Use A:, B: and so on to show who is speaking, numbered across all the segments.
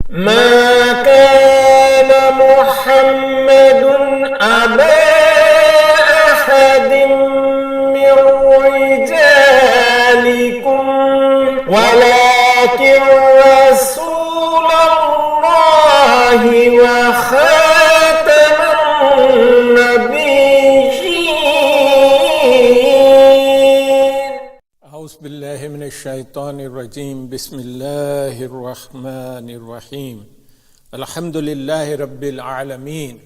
A: ما كان محمد أبا أحد من رجالكم ولكن رسول الله وخاتم النبيين.
B: اعوذ باللہ من الشیطان الرجیم. بسم اللہ الرحمن الرحیم. الحمد للہ رب العالمین.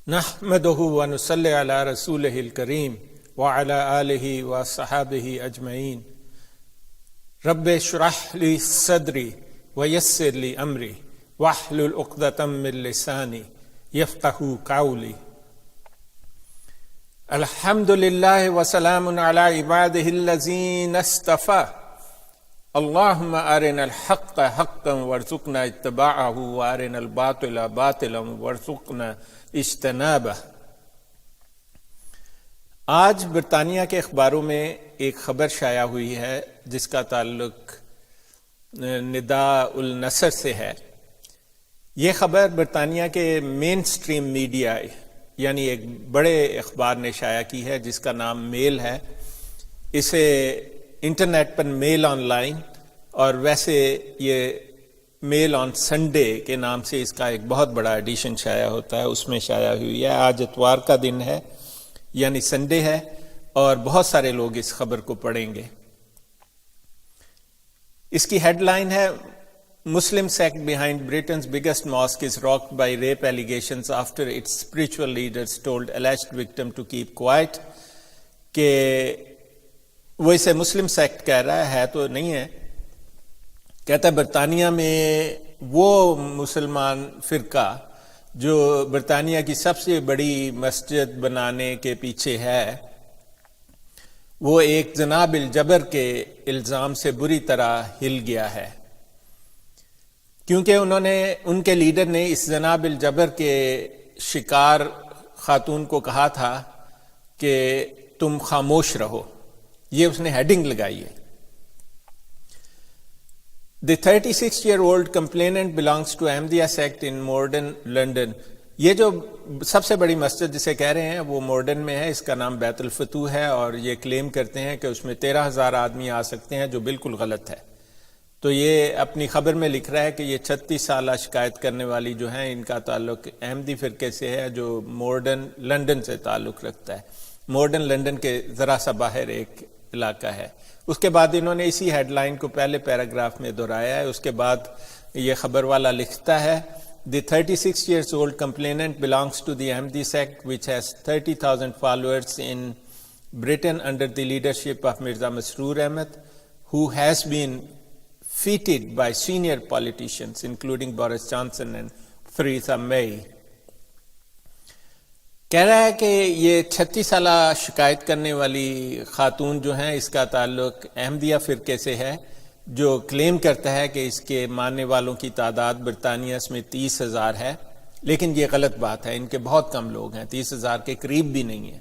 B: نحمدہ ونصلی علی رسولہ الکریم وعلی آلہ وصحابہ اجمعین. رب اشرح لی صدری ویسر لی امری واحلل عقدۃ من لسانی یفقہوا قولی. الحمد للہ وسلام علی عبادہ الذین اصطفیٰ. اللہم ارنا الحق حقا وارزقنا اتباعہ وارنا الباطل باطلا وارزقنا اجتنابہ. آج برطانیہ کے اخباروں میں ایک خبر شائع ہوئی ہے جس کا تعلق نداء النصر سے ہے. یہ خبر برطانیہ کے مین سٹریم میڈیا یعنی ایک بڑے اخبار نے شائع کی ہے جس کا نام میل ہے. اسے internet per mile on line اور ویسے یہ میل آن سنڈے کے نام سے اس کا ایک بہت بڑا ایڈیشن شائع ہوتا ہے، اس میں شائع ہوئی ہے. آج اتوار کا دن ہے یعنی سنڈے ہے اور بہت سارے لوگ اس خبر کو پڑھیں گے. اس کی ہیڈ لائن ہے Muslim sect behind Britain's biggest mosque is rocked by rape allegations after its spiritual leaders told alleged victim to keep quiet. کہ وہ اسے مسلم سیکٹ کہہ رہا ہے تو نہیں ہے. کہتا ہے برطانیہ میں وہ مسلمان فرقہ جو برطانیہ کی سب سے بڑی مسجد بنانے کے پیچھے ہے وہ ایک زنا بالجبر کے الزام سے بری طرح ہل گیا ہے، کیونکہ ان کے لیڈر نے اس زنا بالجبر کے شکار خاتون کو کہا تھا کہ تم خاموش رہو. یہ اس نے ہیڈنگ لگائی ہے. The 36-year-old complainant belongs to Ahmadiyya sect in Morden, London. یہ جو سب سے بڑی مسجد جسے کہہ رہے ہیں وہ مورڈن میں ہے. اس کا نام بیت الفتوح ہے اور یہ کلیم کرتے ہیں کہ اس میں 13,000 آدمی آ سکتے ہیں، جو بالکل غلط ہے. تو یہ اپنی خبر میں لکھ رہا ہے کہ یہ 36 سالہ شکایت کرنے والی جو ہیں ان کا تعلق احمدی فرقے سے ہے جو مورڈن لندن سے تعلق رکھتا ہے. مورڈن لندن کے ذرا سا باہر ایک علاقہ ہے. اس کے بعد انہوں نے اسی ہیڈ لائن کو پہلے پیراگراف میں دہرایا ہے. اس کے بعد یہ خبر والا لکھتا ہے The 36-year-old complainant belongs to the Ahmadi sect which has 30,000 followers in Britain under the leadership of Mirza Masroor Ahmad, who has been feted by senior politicians including Boris Johnson and Theresa May. کہہ رہا ہے کہ یہ 36 سالہ شکایت کرنے والی خاتون جو ہیں اس کا تعلق احمدیہ فرقے سے ہے جو کلیم کرتا ہے کہ اس کے ماننے والوں کی تعداد برطانیہ میں 30,000 ہے، لیکن یہ غلط بات ہے. ان کے بہت کم لوگ ہیں، 30,000 کے قریب بھی نہیں ہیں.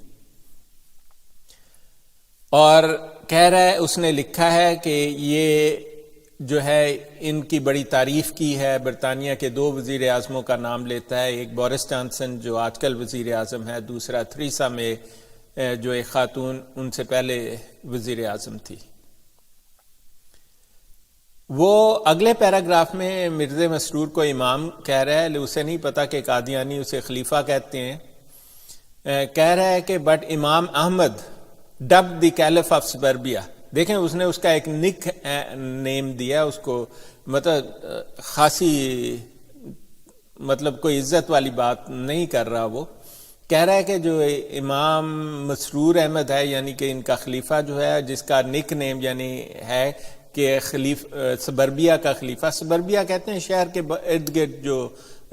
B: اور کہہ رہا ہے اس نے لکھا ہے کہ یہ جو ہے ان کی بڑی تعریف کی ہے. برطانیہ کے 2 وزیر اعظموں کا نام لیتا ہے، ایک بورس جانسن جو آج کل وزیر اعظم ہے، دوسرا تھریسا مے جو ایک خاتون ان سے پہلے وزیر اعظم تھی. وہ اگلے پیراگراف میں مرزا مسرور کو امام کہہ رہا ہے، اسے نہیں پتا کہ قادیانی اسے خلیفہ کہتے ہیں. کہہ رہا ہے کہ بٹ امام احمد ڈب دی کیلف آف سبربیا. دیکھیں اس نے اس کا ایک نک نیم دیا اس کو، مطلب خاصی کوئی عزت والی بات نہیں کر رہا. وہ کہہ رہا ہے کہ جو امام مسرور احمد ہے یعنی کہ ان کا خلیفہ جو ہے جس کا نک نیم یعنی ہے کہ سبربیا کا خلیفہ. سبربیا کہتے ہیں شہر کے ارد گرد جو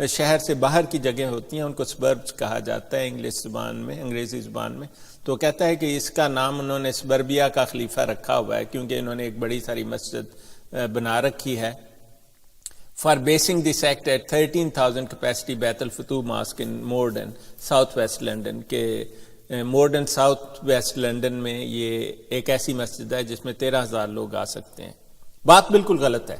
B: شہر سے باہر کی جگہ ہوتی ہیں ان کو سبربز کہا جاتا ہے انگریزی زبان میں. تو کہتا ہے کہ اس کا نام انہوں نے سبربیا کا خلیفہ رکھا ہوا ہے کیونکہ انہوں نے ایک بڑی ساری مسجد بنا رکھی ہے. For basing the sect at 13,000 capacity Baitul Futuh mosque in Morden South West London کے مورڈن ساؤتھ ویسٹ لنڈن میں یہ ایک ایسی مسجد ہے جس میں 13,000 لوگ آ سکتے ہیں. بات بالکل غلط ہے.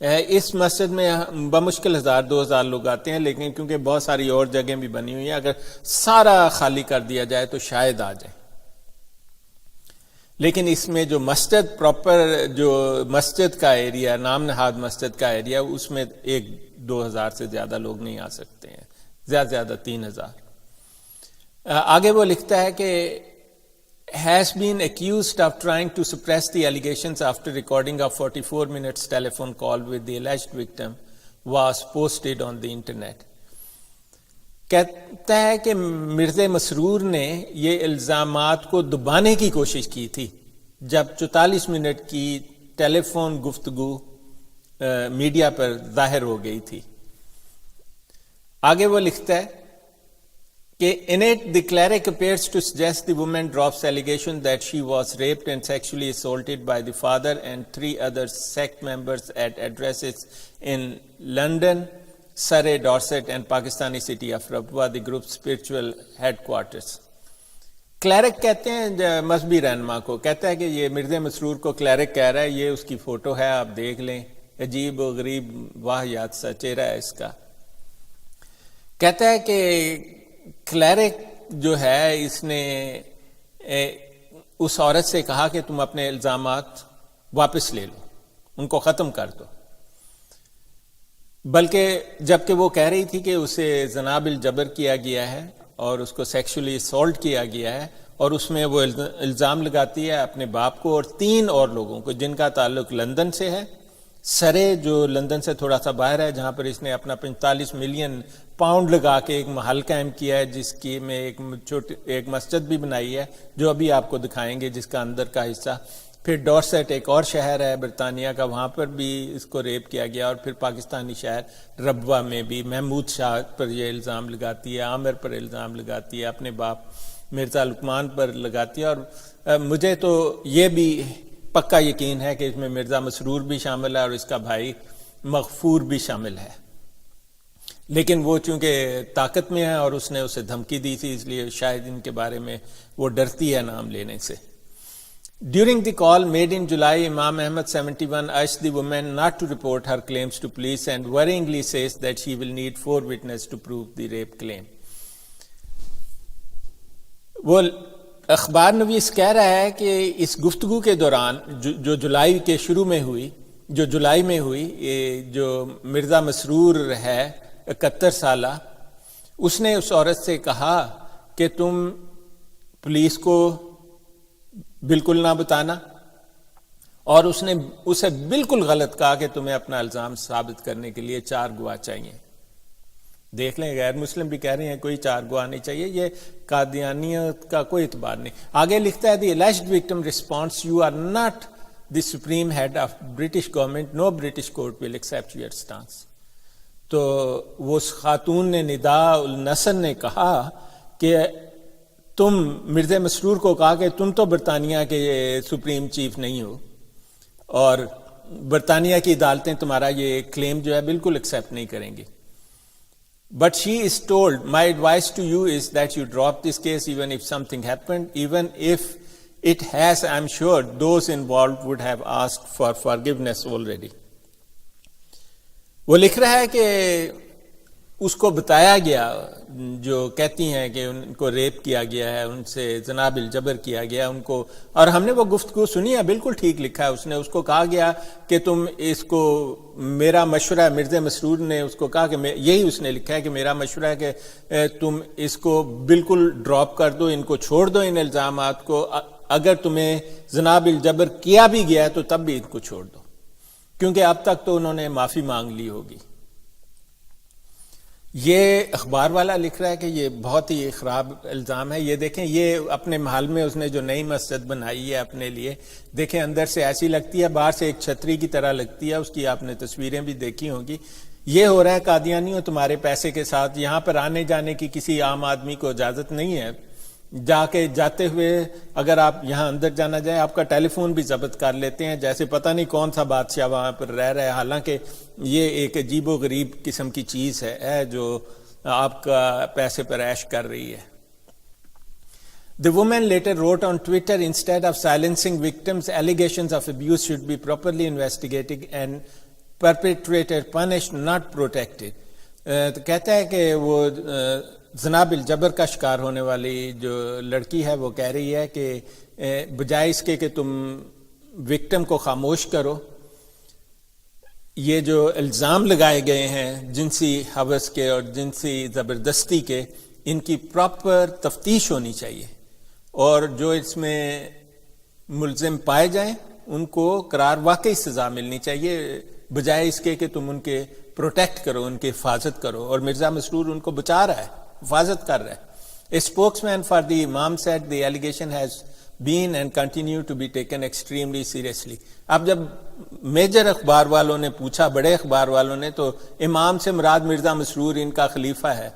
B: اس مسجد میں بمشکل 1000-2000 لوگ آتے ہیں، لیکن کیونکہ بہت ساری اور جگہیں بھی بنی ہوئی ہیں، اگر سارا خالی کر دیا جائے تو شاید آ جائے. لیکن اس میں جو مسجد پراپر، جو مسجد کا ایریا، نام نہاد مسجد کا ایریا، اس میں 1-2000 سے زیادہ لوگ نہیں آ سکتے ہیں، زیادہ سے زیادہ 3000. آگے وہ لکھتا ہے کہ has been accused of trying to suppress the allegations after recording a 44 minutes telephone call with the alleged victim was posted on the internet. کہتا ہے کہ مرزا مسرور نے یہ الزامات کو دبانے کی کوشش کی تھی جب 44 منٹ کی ٹیلی فون گفتگو میڈیا پر ظاہر ہو گئی تھی. آگے وہ لکھتا ہے کہ in it the cleric appears to suggest the woman drops allegation that she was raped and sexually assaulted by the father and 3 other sect members at addresses in London, Surrey, Dorset and Pakistani city of Rabwa, the group's spiritual headquarters. Clerk کہتے ہیں مذہبی رہنما کو، کہتا ہے کہ یہ مرزا مسرور کو کلیرک کہہ رہا ہے، یہ اس کی فوٹو ہے، آپ دیکھ لیں، عجیب و غریب واہیات سا چہرہ ہے اس کا. کہتا ہے کہ کلیرک جو ہے اس نے اس عورت سے کہا کہ تم اپنے الزامات واپس لے لو، ان کو ختم کر دو، بلکہ جبکہ وہ کہہ رہی تھی کہ اسے زنا بالجبر کیا گیا ہے اور اس کو سیکشولی اسالٹ کیا گیا ہے، اور اس میں وہ الزام لگاتی ہے اپنے باپ کو اور 3 اور لوگوں کو جن کا تعلق لندن سے ہے، سرے جو لندن سے تھوڑا سا باہر ہے، جہاں پر اس نے اپنا 45 ملین پاؤنڈ لگا کے ایک محل قائم کیا ہے، جس کی میں ایک مسجد بھی بنائی ہے جو ابھی آپ کو دکھائیں گے، جس کا اندر کا حصہ. پھر ڈورسٹ ایک اور شہر ہے برطانیہ کا، وہاں پر بھی اس کو ریپ کیا گیا، اور پھر پاکستانی شہر ربوہ میں بھی محمود شاہ پر یہ الزام لگاتی ہے، عامر پر الزام لگاتی ہے، اپنے باپ مرزا لقمان پر لگاتی ہے. اور مجھے تو یہ بھی پکا یقین ہے کہ اس میں مرزا مسرور بھی شامل ہے اور اس کا بھائی مغفور بھی شامل ہے، لیکن وہ چونکہ طاقت میں ہے اور اس نے اسے دھمکی دی تھی، اس لیے شاید ان کے بارے میں وہ ڈرتی ہے نام لینے سے. During the call made in July, Imam Ahmed 71 urged the woman not to report her claims to police and worryingly says that she will need 4 witnesses to prove the rape claim. وہ اخبار نویس کہہ رہا ہے کہ اس گفتگو کے دوران جو جولائی کے شروع میں ہوئی، جو جولائی میں ہوئی، جو مرزا مسرور ہے 71 سالہ، اس نے اس عورت سے کہا کہ تم پولیس کو بالکل نہ بتانا، اور اس نے اسے بالکل غلط کہا کہ تمہیں اپنا الزام ثابت کرنے کے لیے 4 گواہ چاہیے. دیکھ لیں، غیر مسلم بھی کہہ رہے ہیں کوئی 4 گواہ نہیں چاہیے، یہ قادیانیت کا کوئی اعتبار نہیں. آگے لکھتا ہے دی alleged victim responds, you are not the supreme head of British government, no British court will accept your stance. تو وہ خاتون نے ندا النصر نے کہا کہ تم مرزا مسرور کو کہا کہ تم تو برطانیہ کے سپریم چیف نہیں ہو اور برطانیہ کی عدالتیں تمہارا یہ کلیم جو ہے بالکل ایکسیپٹ نہیں کریں گی. But she is told my advice to you is that you drop this case even if something happened even if it has I am sure those involved would have asked for forgiveness already. وہ لکھ رہا ہے کہ اس کو بتایا گیا، جو کہتی ہیں کہ ان کو ریپ کیا گیا ہے، ان سے زنا بالجبر کیا گیا ان کو، اور ہم نے وہ گفتگو سنی ہے، بالکل ٹھیک لکھا ہے. اس کو کہا گیا کہ تم اس کو، میرا مشورہ ہے، مرزا مسرور نے اس کو کہا کہ یہی اس نے لکھا ہے کہ میرا مشورہ ہے کہ تم اس کو بالکل ڈراپ کر دو، ان کو چھوڑ دو، ان الزامات کو، اگر تمہیں زنا بالجبر کیا بھی گیا ہے تو تب بھی ان کو چھوڑ دو، کیونکہ اب تک تو انہوں نے معافی مانگ لی ہوگی. یہ اخبار والا لکھ رہا ہے کہ یہ بہت ہی خراب الزام ہے. یہ دیکھیں، یہ اپنے محل میں اس نے جو نئی مسجد بنائی ہے اپنے لیے، دیکھیں اندر سے ایسی لگتی ہے، باہر سے ایک چھتری کی طرح لگتی ہے، اس کی آپ نے تصویریں بھی دیکھی ہوں گی. یہ ہو رہا ہے قادیانیوں تمہارے پیسے کے ساتھ، یہاں پر آنے جانے کی کسی عام آدمی کو اجازت نہیں ہے. جاتے ہوئے اگر آپ یہاں اندر جانا جائیں، آپ کا ٹیلی فون بھی ضبط کر لیتے ہیں، جیسے پتہ نہیں کون سا بادشاہ وہاں پر رہ رہا ہے، حالانکہ یہ ایک عجیب و غریب قسم کی چیز ہے جو آپ کا پیسے پر عیش کر رہی ہے. The woman later wrote on Twitter, instead of silencing victims, allegations of abuse should be properly investigated and perpetrated, punished, not protected. تو کہتا ہے کہ وہ زنا بالجبر کا شکار ہونے والی جو لڑکی ہے وہ کہہ رہی ہے کہ بجائے اس کے کہ تم وکٹم کو خاموش کرو، یہ جو الزام لگائے گئے ہیں جنسی ہوس کے اور جنسی زبردستی کے، ان کی پراپر تفتیش ہونی چاہیے، اور جو اس میں ملزم پائے جائیں ان کو قرار واقعی سزا ملنی چاہیے، بجائے اس کے کہ تم ان کے پروٹیکٹ کرو، ان کی حفاظت کرو. اور مرزا مسرور ان کو بچا رہا ہے، حفاظت کر رہا ہے. A spokesman for the Imam said the allegation has been and continue to be taken extremely seriously. اب جب میجر اخبار والوں نے پوچھا، بڑے اخبار والوں نے، تو امام سے مراد مرزا مسرور ان کا خلیفہ ہے،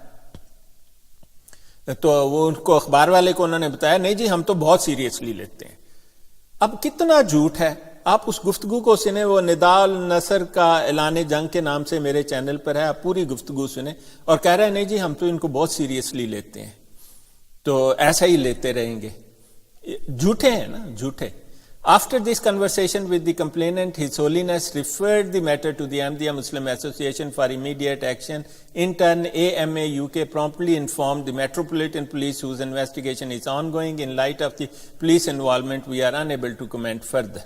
B: تو وہ ان کو اخبار والے کو انہوں نے بتایا نہیں جی ہم تو بہت سیریسلی لیتے ہیں. اب کتنا جھوٹ ہے، آپ اس گفتگو کو سنیں، وہ ندا النصر کا اعلان جنگ کے نام سے میرے چینل پر ہے، آپ پوری گفتگو سنیں، اور کہہ رہے ہیں نہیں جی ہم تو ان کو بہت سیریسلی لیتے ہیں، تو ایسا ہی لیتے رہیں گے. جھوٹے ہیں نا، جھوٹے. After this conversation with the complainant, His Holiness referred the matter to the Ahmadiyya Muslim Association for immediate action. In turn, AMA UK promptly informed the Metropolitan Police, whose investigation is ongoing. In light of the police involvement, we are unable to comment further.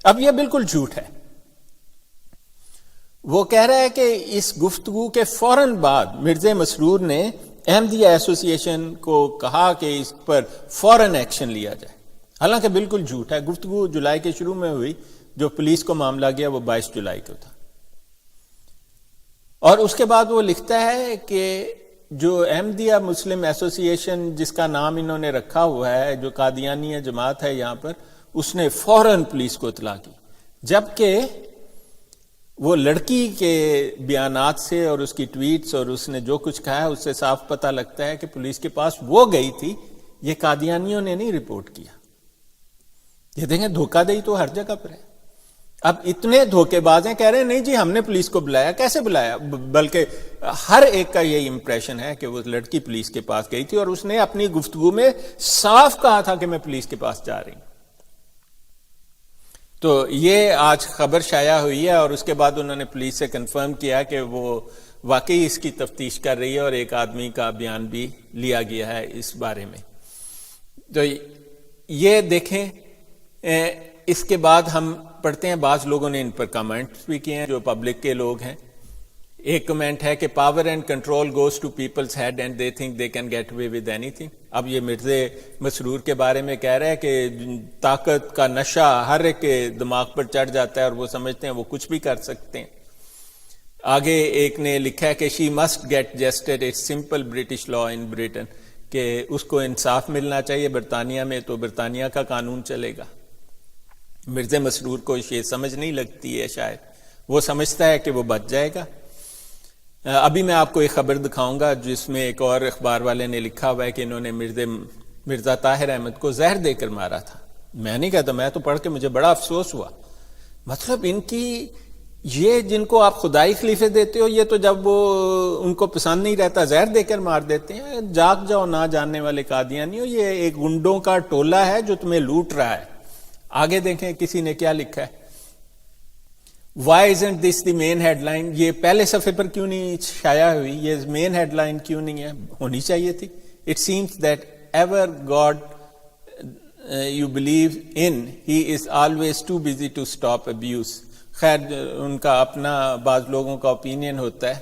B: اب یہ بالکل جھوٹ ہے. وہ کہہ رہا ہے کہ اس گفتگو کے فوراً بعد مرزا مسرور نے احمدیہ ایسوسی ایشن کو کہا کہ اس پر فوراً ایکشن لیا جائے، حالانکہ بالکل جھوٹ ہے. گفتگو جولائی کے شروع میں ہوئی، جو پولیس کو معاملہ گیا وہ 22 جولائی کو تھا. اور اس کے بعد وہ لکھتا ہے کہ جو احمدیہ مسلم ایسوسی ایشن جس کا نام انہوں نے رکھا ہوا ہے، جو قادیانی جماعت ہے یہاں پر، اس نے فوراً پولیس کو اطلاع کی، جبکہ وہ لڑکی کے بیانات سے اور اس کی ٹویٹس اور اس نے جو کچھ کہا ہے اس سے صاف پتہ لگتا ہے کہ پولیس کے پاس وہ گئی تھی، یہ قادیانیوں نے نہیں رپورٹ کیا. یہ دیکھیں دھوکہ دہی تو ہر جگہ پر ہے. اب اتنے دھوکے باز ہیں، کہہ رہے ہیں نہیں جی ہم نے پولیس کو بلایا. کیسے بلایا؟ بلکہ ہر ایک کا یہی امپریشن ہے کہ وہ لڑکی پولیس کے پاس گئی تھی، اور اس نے اپنی گفتگو میں صاف کہا تھا کہ میں پولیس کے پاس جا رہی ہوں. تو یہ آج خبر شائع ہوئی ہے، اور اس کے بعد انہوں نے پولیس سے کنفرم کیا کہ وہ واقعی اس کی تفتیش کر رہی ہے، اور ایک آدمی کا بیان بھی لیا گیا ہے اس بارے میں. تو یہ دیکھیں، اس کے بعد ہم پڑھتے ہیں بعض لوگوں نے ان پر کمنٹس بھی کیے ہیں جو پبلک کے لوگ ہیں. ایک کمنٹ ہے کہ power and control goes to people's head and they think they can get away with اینی تھنگ. اب یہ مرزا مسرور کے بارے میں کہہ رہا ہے کہ طاقت کا نشہ ہر ایک کے دماغ پر چڑھ جاتا ہے اور وہ سمجھتے ہیں وہ کچھ بھی کر سکتے ہیں. آگے ایک نے لکھا ہے کہ she must get justice, it's simple British law in Britain, کہ اس کو انصاف ملنا چاہیے برطانیہ میں تو برطانیہ کا قانون چلے گا. مرزا مسرور کو یہ سمجھ نہیں لگتی ہے، شاید وہ سمجھتا ہے کہ وہ بچ جائے گا. ابھی میں آپ کو ایک خبر دکھاؤں گا جس میں ایک اور اخبار والے نے لکھا ہوا ہے کہ انہوں نے مرزا طاہر احمد کو زہر دے کر مارا تھا. میں نہیں کہتا، میں تو پڑھ کے مجھے بڑا افسوس ہوا. مطلب ان کی یہ جن کو آپ خدائی خلیفے دیتے ہو، یہ تو جب وہ ان کو پسند نہیں رہتا زہر دے کر مار دیتے ہیں. جاگ جاؤ نہ جاننے والے قادیانیوں، یہ ایک گنڈوں کا ٹولہ ہے جو تمہیں لوٹ رہا ہے. آگے دیکھیں کسی نے کیا لکھا ہے. Why isn't this the main headline؟ یہ پہلے صفحے پر کیوں نہیں شائع ہوئی؟ یہ مین ہیڈ لائن کیوں نہیں ہے؟ ہونی چاہیے تھی. It seems that ever God you believe in, he is always too busy to stop abuse. خیر ان کا اپنا بعض لوگوں کا اوپینین ہوتا ہے.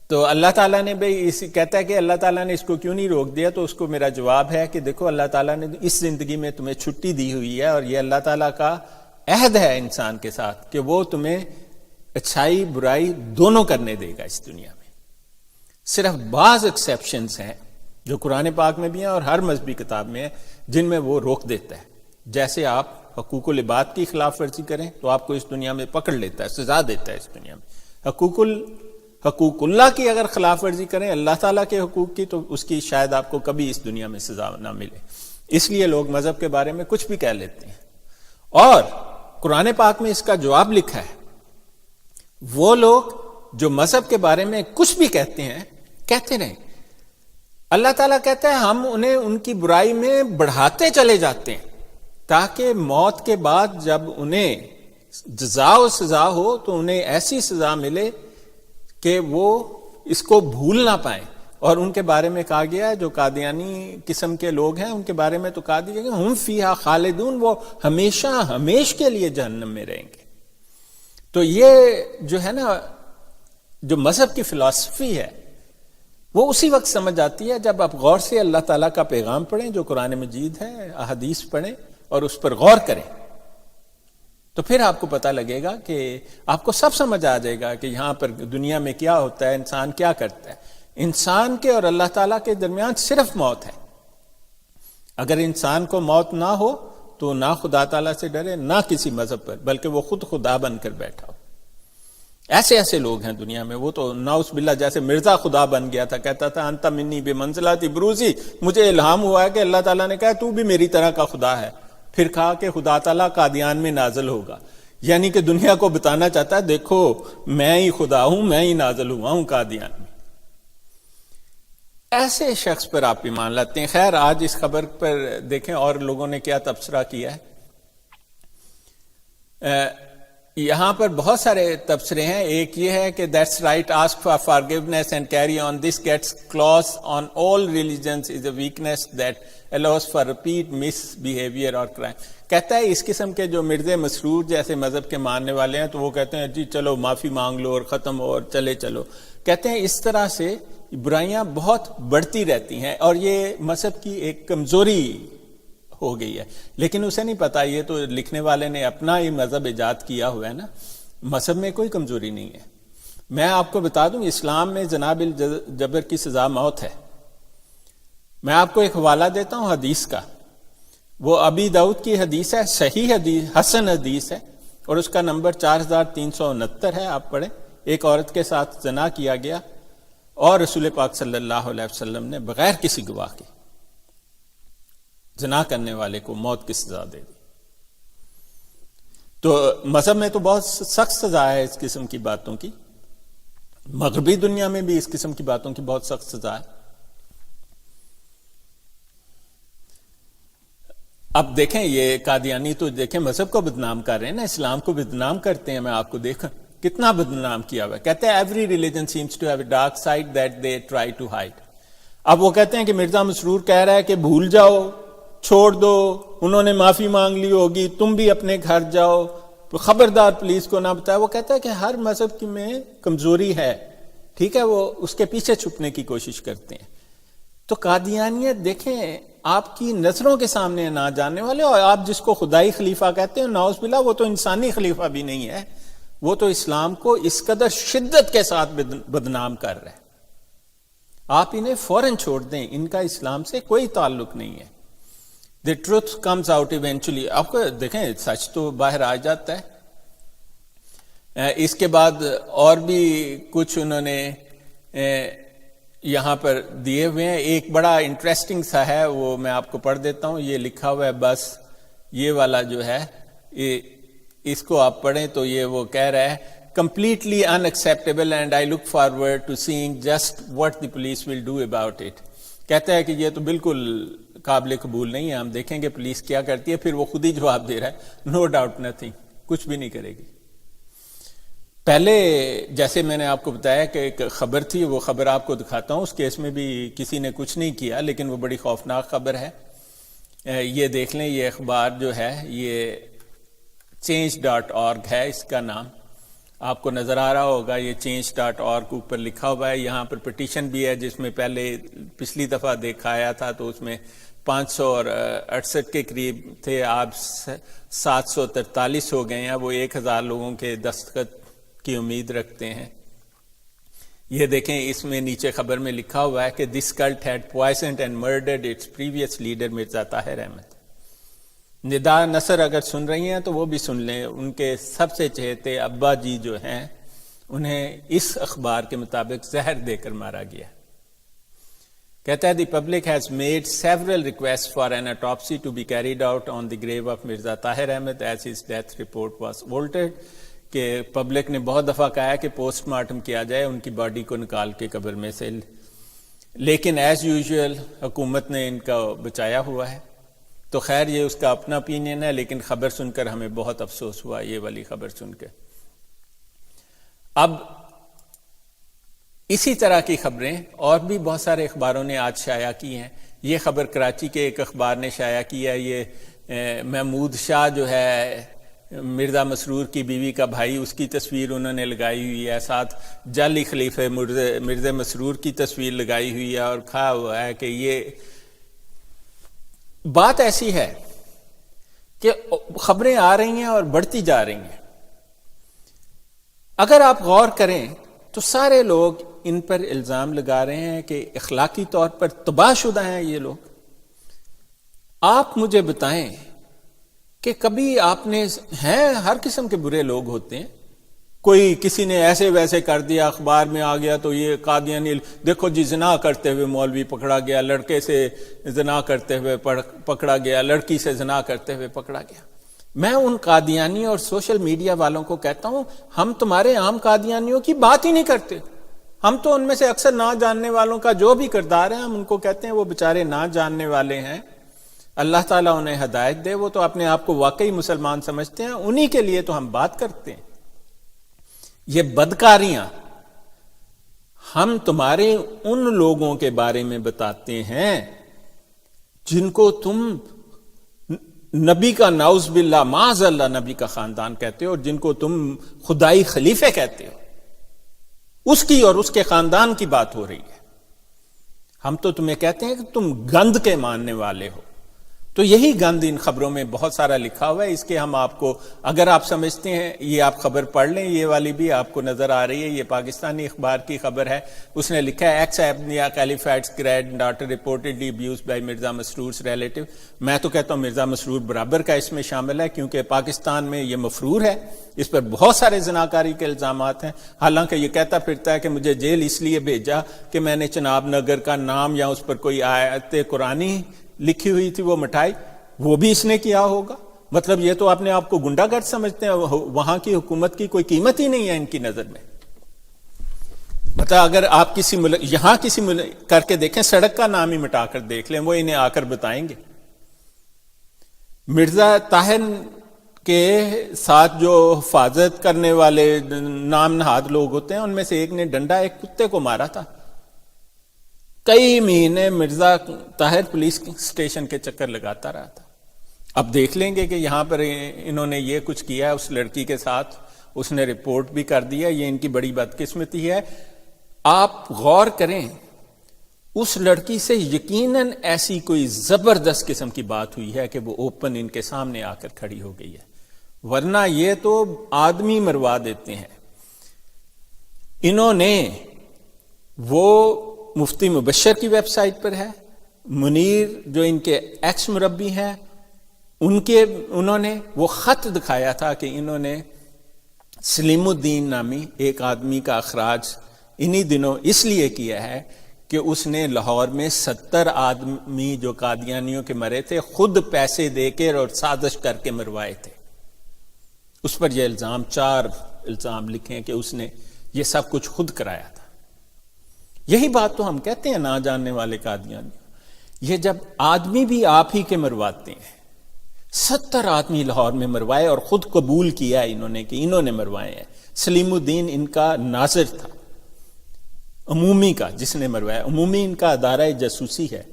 B: تو اللہ تعالیٰ نے بھی کہتا ہے کہ اللہ تعالیٰ نے اس کو کیوں نہیں روک دیا، تو اس کو میرا جواب ہے کہ دیکھو اللہ تعالیٰ نے اس زندگی میں تمہیں چھٹی دی ہوئی ہے، اور یہ اللہ تعالیٰ کا عہد ہے انسان کے ساتھ کہ وہ تمہیں اچھائی برائی دونوں کرنے دے گا اس دنیا میں. صرف بعض ایکسیپشنز ہیں جو قرآن پاک میں بھی ہیں اور ہر مذہبی کتاب میں ہیں جن میں وہ روک دیتا ہے. جیسے آپ حقوق العباد کی خلاف ورزی کریں تو آپ کو اس دنیا میں پکڑ لیتا ہے، سزا دیتا ہے اس دنیا میں. حقوق اللہ کی اگر خلاف ورزی کریں، اللہ تعالیٰ کے حقوق کی، تو اس کی شاید آپ کو کبھی اس دنیا میں سزا نہ ملے. اس لیے لوگ مذہب کے بارے میں کچھ بھی کہہ لیتے ہیں. اور قرآن پاک میں اس کا جواب لکھا ہے. وہ لوگ جو مذہب کے بارے میں کچھ بھی کہتے ہیں، کہتے رہیں. اللہ تعالیٰ کہتا ہے ہم انہیں ان کی برائی میں بڑھاتے چلے جاتے ہیں تاکہ موت کے بعد جب انہیں جزا و سزا ہو تو انہیں ایسی سزا ملے کہ وہ اس کو بھول نہ پائیں. اور ان کے بارے میں کہا گیا ہے جو قادیانی قسم کے لوگ ہیں ان کے بارے میں تو کہا دیا کہ ہم فیہا خالدون، وہ ہمیشہ ہمیش کے لیے جہنم میں رہیں گے. تو یہ جو ہے نا جو مذہب کی فلسفی ہے وہ اسی وقت سمجھ آتی ہے جب آپ غور سے اللہ تعالیٰ کا پیغام پڑھیں جو قرآن مجید ہے، احادیث پڑھیں اور اس پر غور کریں، تو پھر آپ کو پتہ لگے گا کہ آپ کو سب سمجھ آ جائے گا کہ یہاں پر دنیا میں کیا ہوتا ہے، انسان کیا کرتا ہے. انسان کے اور اللہ تعالیٰ کے درمیان صرف موت ہے. اگر انسان کو موت نہ ہو تو نہ خدا تعالیٰ سے ڈرے نہ کسی مذہب پر، بلکہ وہ خود خدا بن کر بیٹھا ہو. ایسے ایسے لوگ ہیں دنیا میں. وہ تو نعوذ باللہ جیسے مرزا خدا بن گیا تھا، کہتا تھا انت منی بمنزلۃ بروزی، مجھے الہام ہوا ہے کہ اللہ تعالیٰ نے کہا تو بھی میری طرح کا خدا ہے. پھر کہا کہ خدا تعالیٰ قادیان میں نازل ہوگا، یعنی کہ دنیا کو بتانا چاہتا ہے دیکھو میں ہی خدا ہوں، میں ہی نازل ہوا ہوں قادیان میں. ایسے شخص پر آپ ایمان لاتے ہیں. خیر آج اس خبر پر دیکھیں اور لوگوں نے کیا تبصرہ کیا ہے. یہاں پر بہت سارے تبصرے ہیں. ایک یہ ہے کہ that's right, ask for forgiveness and carry on, this gets close on all religions is a weakness that allows for repeat misbehaviour اور کرائم. کہتا ہے اس قسم کے جو مرزا مسرور جیسے مذہب کے ماننے والے ہیں تو وہ کہتے ہیں جی چلو معافی مانگ لو اور ختم ہو اور چلے چلو. کہتے ہیں اس طرح سے برائیاں بہت بڑھتی رہتی ہیں اور یہ مذہب کی ایک کمزوری ہو گئی ہے. لیکن اسے نہیں پتا، یہ تو لکھنے والے نے اپنا ہی مذہب ایجاد کیا ہوا ہے نا. مذہب میں کوئی کمزوری نہیں ہے. میں آپ کو بتا دوں اسلام میں جناب الجبر کی سزا موت ہے. میں آپ کو ایک حوالہ دیتا ہوں حدیث کا. وہ ابی داؤد کی حدیث ہے، صحیح حدیث، حسن حدیث ہے اور اس کا نمبر 4369 ہے. آپ پڑھیں. ایک عورت کے ساتھ زنا کیا گیا اور رسول پاک صلی اللہ علیہ وسلم نے بغیر کسی گواہ کے زنا کرنے والے کو موت کی سزا دے دی. تو مذہب میں تو بہت سخت سزا ہے اس قسم کی باتوں کی. مغربی دنیا میں بھی اس قسم کی باتوں کی بہت سخت سزا ہے. اب دیکھیں یہ قادیانی تو دیکھیں مذہب کو بدنام کر رہے ہیں نا، اسلام کو بدنام کرتے ہیں. میں آپ کو دیکھا کتنا بدنام کیا ہوا ہے. کہتے ہیں every religion seems to have a dark side that they try to hide. اب وہ کہتے ہیں کہ مرزا مسرور کہہ رہا ہے کہ بھول جاؤ، چھوڑ دو، انہوں نے معافی مانگ لی ہوگی، تم بھی اپنے گھر جاؤ، خبردار پولیس کو نہ بتایا. وہ کہتا ہے کہ ہر مذہب میں کمزوری ہے، ٹھیک ہے، وہ اس کے پیچھے چھپنے کی کوشش کرتے ہیں. تو قادیانیت دیکھیں آپ کی نظروں کے سامنے نہ جاننے والے، اور آپ جس کو خدائی خلیفہ کہتے ہیں نعوذ باللہ وہ تو انسانی خلیفہ بھی نہیں ہے. وہ تو اسلام کو اس قدر شدت کے ساتھ بدنام کر رہے ہیں. آپ انہیں فوراً چھوڑ دیں، ان کا اسلام سے کوئی تعلق نہیں ہے. The truth comes out eventually. آپ کو دیکھیں سچ تو باہر آ جاتا ہے. اس کے بعد اور بھی کچھ انہوں نے یہاں پر دیے ہوئے ہیں. ایک بڑا انٹرسٹنگ سا ہے وہ میں آپ کو پڑھ دیتا ہوں. یہ لکھا ہوا ہے بس یہ والا جو ہے اس کو آپ پڑھیں تو یہ وہ کہہ رہا ہے completely unacceptable and I look forward to seeing just what the police will do about it. کہتا ہے کہ یہ تو بالکل قابل قبول نہیں ہے، ہم دیکھیں گے پولیس کیا کرتی ہے. پھر وہ خود ہی جواب دے رہا ہے نو ڈاؤٹ نتھنگ، کچھ بھی نہیں کرے گی. پہلے جیسے میں نے آپ کو بتایا کہ ایک خبر تھی، وہ خبر آپ کو دکھاتا ہوں. اس کیس میں بھی کسی نے کچھ نہیں کیا لیکن وہ بڑی خوفناک خبر ہے. یہ دیکھ لیں، یہ اخبار جو ہے یہ change.org ہے اس کا نام. آپ کو نظر آ رہا ہوگا یہ change.org اوپر لکھا ہوا ہے. یہاں پر پٹیشن بھی ہے جس میں پہلے پچھلی دفعہ دکھایا تھا تو اس میں 568 کے قریب تھے، آپ 743 ہو گئے ہیں. وہ 1000 لوگوں کے دستخط کی امید رکھتے ہیں. یہ دیکھیں اس میں نیچے خبر میں لکھا ہوا ہے کہ this cult had poisoned and murdered its previous leader Mirza Tahir Ahmad. ندا نصر اگر سن رہی ہیں تو وہ بھی سن لیں. ان کے سب سے چہیتے ابا جی جو ہیں انہیں اس اخبار کے مطابق زہر دے کر مارا گیا. کہتا ہے the public has made several requests for an autopsy to be carried out on the grave of Mirza Tahir Ahmad as his death report was altered. کہ پبلک نے بہت دفعہ کہا ہے کہ پوسٹ مارٹم کیا جائے ان کی باڈی کو نکال کے قبر میں سے، لیکن ایز یوزول حکومت نے ان کا بچایا ہوا ہے. تو خیر یہ اس کا اپنا اوپینین ہے، لیکن خبر سن کر ہمیں بہت افسوس ہوا یہ والی خبر سن کے۔ اب اسی طرح کی خبریں اور بھی بہت سارے اخباروں نے آج شائع کی ہیں۔ یہ خبر کراچی کے ایک اخبار نے شائع کی ہے، یہ محمود شاہ جو ہے مرزا مسرور کی بیوی کا بھائی، اس کی تصویر انہوں نے لگائی ہوئی ہے، ساتھ جعلی خلیفہ مرزا مسرور کی تصویر لگائی ہوئی ہے اور کہا ہوا ہے کہ یہ بات ایسی ہے کہ خبریں آ رہی ہیں اور بڑھتی جا رہی ہیں۔ اگر آپ غور کریں تو سارے لوگ ان پر الزام لگا رہے ہیں کہ اخلاقی طور پر تباہ شدہ ہیں یہ لوگ۔ آپ مجھے بتائیں کہ کبھی آپ نے ہیں، ہر قسم کے برے لوگ ہوتے ہیں، کوئی کسی نے ایسے ویسے کر دیا، اخبار میں آ گیا تو یہ قادیانی دیکھو جی زنا کرتے ہوئے مولوی پکڑا گیا، لڑکے سے زنا کرتے ہوئے پکڑا گیا، لڑکی سے زنا کرتے ہوئے پکڑا گیا۔ میں ان قادیانی اور سوشل میڈیا والوں کو کہتا ہوں ہم تمہارے عام قادیانیوں کی بات ہی نہیں کرتے، ہم تو ان میں سے اکثر نہ جاننے والوں کا جو بھی کردار ہے ہم ان کو کہتے ہیں وہ بیچارے نہ جاننے والے ہیں، اللہ تعالیٰ انہیں ہدایت دے، وہ تو اپنے آپ کو واقعی مسلمان سمجھتے ہیں، انہی کے لیے تو ہم بات کرتے ہیں۔ یہ بدکاریاں ہم تمہارے ان لوگوں کے بارے میں بتاتے ہیں جن کو تم نبی کا نعوذ باللہ معاذ اللہ نبی کا خاندان کہتے ہو، اور جن کو تم خدائی خلیفے کہتے ہو، اس کی اور اس کے خاندان کی بات ہو رہی ہے۔ ہم تو تمہیں کہتے ہیں کہ تم گند کے ماننے والے ہو۔ تو یہی گند ان خبروں میں بہت سارا لکھا ہوا ہے، اس کے ہم آپ کو اگر آپ سمجھتے ہیں یہ آپ خبر پڑھ لیں، یہ والی بھی آپ کو نظر آ رہی ہے، یہ پاکستانی اخبار کی خبر ہے۔ اس نے لکھا ہے ایکس ایبنیا caliphate's granddaughter reportedly abused by Mirza Masroor's relative. میں تو کہتا ہوں مرزا مسرور برابر کا اس میں شامل ہے، کیونکہ پاکستان میں یہ مفرور ہے، اس پر بہت سارے زناکاری کے الزامات ہیں، حالانکہ یہ کہتا پھرتا ہے کہ مجھے جیل اس لیے بھیجا کہ میں نے چناب نگر کا نام یا اس پر کوئی آیت قرآنی لکھی ہوئی تھی وہ مٹائی، وہ بھی اس نے کیا ہوگا۔ مطلب یہ تو اپنے آپ کو گنڈا گرد سمجھتے ہیں، وہاں کی حکومت کی کوئی قیمت ہی نہیں ہے ان کی نظر میں۔ مطلب اگر آپ کسی ملک یہاں کسی ملک کر کے دیکھیں، سڑک کا نام ہی مٹا کر دیکھ لیں، وہ انہیں آ کر بتائیں گے۔ مرزا طاہر کے ساتھ جو حفاظت کرنے والے نام نہاد لوگ ہوتے ہیں ان میں سے ایک نے ڈنڈا ایک کتے کو مارا تھا۔ کئی مہینے مرزا طاہر پولیس اسٹیشن کے چکر لگاتا رہا تھا۔ اب دیکھ لیں گے کہ یہاں پر انہوں نے یہ کچھ کیا ہے اس لڑکی کے ساتھ، اس نے رپورٹ بھی کر دیا، یہ ان کی بڑی بدقسمتی ہے۔ آپ غور کریں، اس لڑکی سے یقیناً ایسی کوئی زبردست قسم کی بات ہوئی ہے کہ وہ اوپن ان کے سامنے آ کر کھڑی ہو گئی ہے، ورنہ یہ تو آدمی مروا دیتے ہیں۔ انہوں نے وہ مفتی مبشر کی ویب سائٹ پر ہے، منیر جو ان کے ایکس مربی ہیں انہوں نے وہ خط دکھایا تھا کہ انہوں نے سلیم الدین نامی ایک آدمی کا اخراج انہی دنوں اس لیے کیا ہے کہ اس نے لاہور میں 70 آدمی جو قادیانیوں کے مرے تھے خود پیسے دے کے اور سازش کر کے مروائے تھے۔ اس پر یہ 4 الزام لکھے کہ اس نے یہ سب کچھ خود کرایا تھا۔ یہی بات تو ہم کہتے ہیں نہ جاننے والے قادیانی۔ یہ جب آدمی بھی آپ ہی کے مرواتے ہیں، 70 آدمی لاہور میں مروائے اور خود قبول کیا انہوں نے کہ انہوں نے مروائے ہیں۔ سلیم الدین ان کا ناظر تھا، عمومی کا، جس نے مروایا، عمومی ان کا ادارہ جاسوسی ہے۔